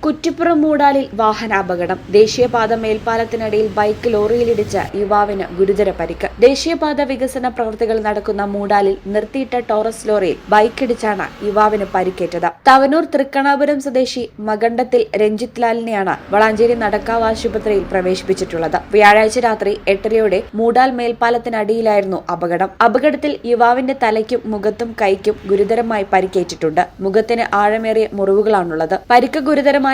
കുറ്റിപ്പുറം മൂടാലിൽ വാഹനാപകടം. ദേശീയപാത മേൽപ്പാലത്തിനിടയിൽ ബൈക്ക് ലോറിയിലിടിച്ച് യുവാവിന് ഗുരുതര പരിക്ക്. ദേശീയപാത വികസന പ്രവൃത്തികൾ നടക്കുന്ന മൂടാലിൽ നിർത്തിയിട്ട ടോറസ് ലോറിയിൽ ബൈക്കിടിച്ചാണ് യുവാവിന് പരിക്കേറ്റത്. തവനൂർ തൃക്കണാപുരം സ്വദേശി മകണ്ടത്തിൽ രഞ്ജിത്ത് ലാലിനെയാണ് വളാഞ്ചേരി നടക്കാവ് ആശുപത്രിയിൽ പ്രവേശിപ്പിച്ചിട്ടുള്ളത്. വ്യാഴാഴ്ച രാത്രി 8:30 മൂടാൽ മേൽപ്പാലത്തിനടിയിലായിരുന്നു അപകടം. അപകടത്തിൽ യുവാവിന്റെ തലയ്ക്കും മുഖത്തും കൈക്കും ഗുരുതരമായി പരിക്കേറ്റിട്ടുണ്ട്. മുഖത്തിന് ആഴമേറിയ മുറിവുകളാണുള്ളത്. പരിക്ക് ഗുരുതരമായതിനാൽ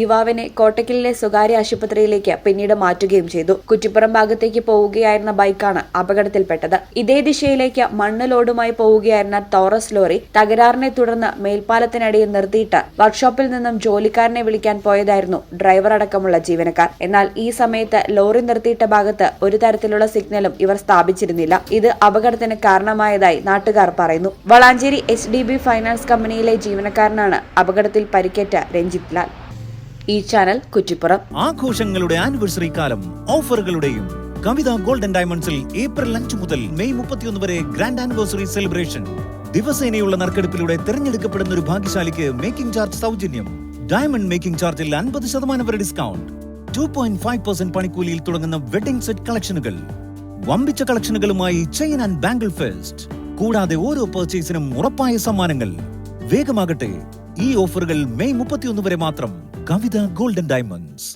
യുവാവിനെ കോട്ടക്കലിലെ സ്വകാര്യ ആശുപത്രിയിലേക്ക് പിന്നീട് മാറ്റുകയും ചെയ്തു. കുറ്റിപ്പുറം ഭാഗത്തേക്ക് പോവുകയായിരുന്ന ബൈക്കാണ് അപകടത്തിൽപ്പെട്ടത്. ഇതേ ദിശയിലേക്ക് മണ്ണ് ലോഡുമായി പോവുകയായിരുന്ന ടോറസ് ലോറി തകരാറിനെ തുടർന്ന് മേൽപ്പാലത്തിനടിയിൽ നിർത്തിയിട്ട് വർക്ക്ഷോപ്പിൽ നിന്നും ജോലിക്കാരനെ വിളിക്കാൻ പോയതായിരുന്നു ഡ്രൈവർ അടക്കമുള്ള ജീവനക്കാർ. എന്നാൽ ഈ സമയത്ത് ലോറി നിർത്തിയിട്ട ഭാഗത്ത് ഒരു തരത്തിലുള്ള സിഗ്നലും ഇവർ സ്ഥാപിച്ചിരുന്നില്ല. ഇത് അപകടത്തിന് കാരണമായതായി നാട്ടുകാർ പറയുന്നു. വളാഞ്ചേരി HDB ഫൈനാൻസ് കമ്പനിയിലെ ജീവനക്കാരനാണ് അപകടത്തിൽ പരിക്കേറ്റ രഞ്ജിത്ത് ലാൽ. ഈ ചാനൽ കുറ്റിപ്പുറം. ആഘോഷങ്ങളുടെ ആനിവേഴ്സറി കാലം ഓഫറുകളുടെയും കവിത ഗോൾഡൻ ഡയമണ്ട്സിൽ ഏപ്രിൽ 5 മുതൽ മെയ് 31 വരെ ഗ്രാൻഡ് ആനിവേഴ്സറി സെലിബ്രേഷൻ. ദിവസേനയുള്ള നറുക്കെടുപ്പിലൂടെ തിരഞ്ഞെടുക്കപ്പെടുന്ന ഒരു ഭാഗ്യശാലിക്ക് മേക്കിംഗ് ചാർജ് സൗജന്യം. ഡയമണ്ട് മേക്കിംഗ് ചാർജിൽ 50% വരെ ഡിസ്കൗണ്ട്. 2.5% പണിക്കൂലിയിൽ തുടങ്ങുന്ന വെഡിംഗ് സെറ്റ് കളക്ഷനുകൾ. വമ്പിച്ച കളക്ഷനുകളുമായി ചെയിൻ ആൻഡ് ബാംഗിൾ ഫെസ്റ്റ്. കൂടാതെ ഓരോ പർച്ചേസിനും ഉറപ്പായ സമ്മാനങ്ങൾ. വേഗമാകട്ടെ, ഈ ഓഫറുകൾ മെയ് 31 വരെ മാത്രം. കവിത ഗോൾഡൻ ഡയമണ്ട്സ്.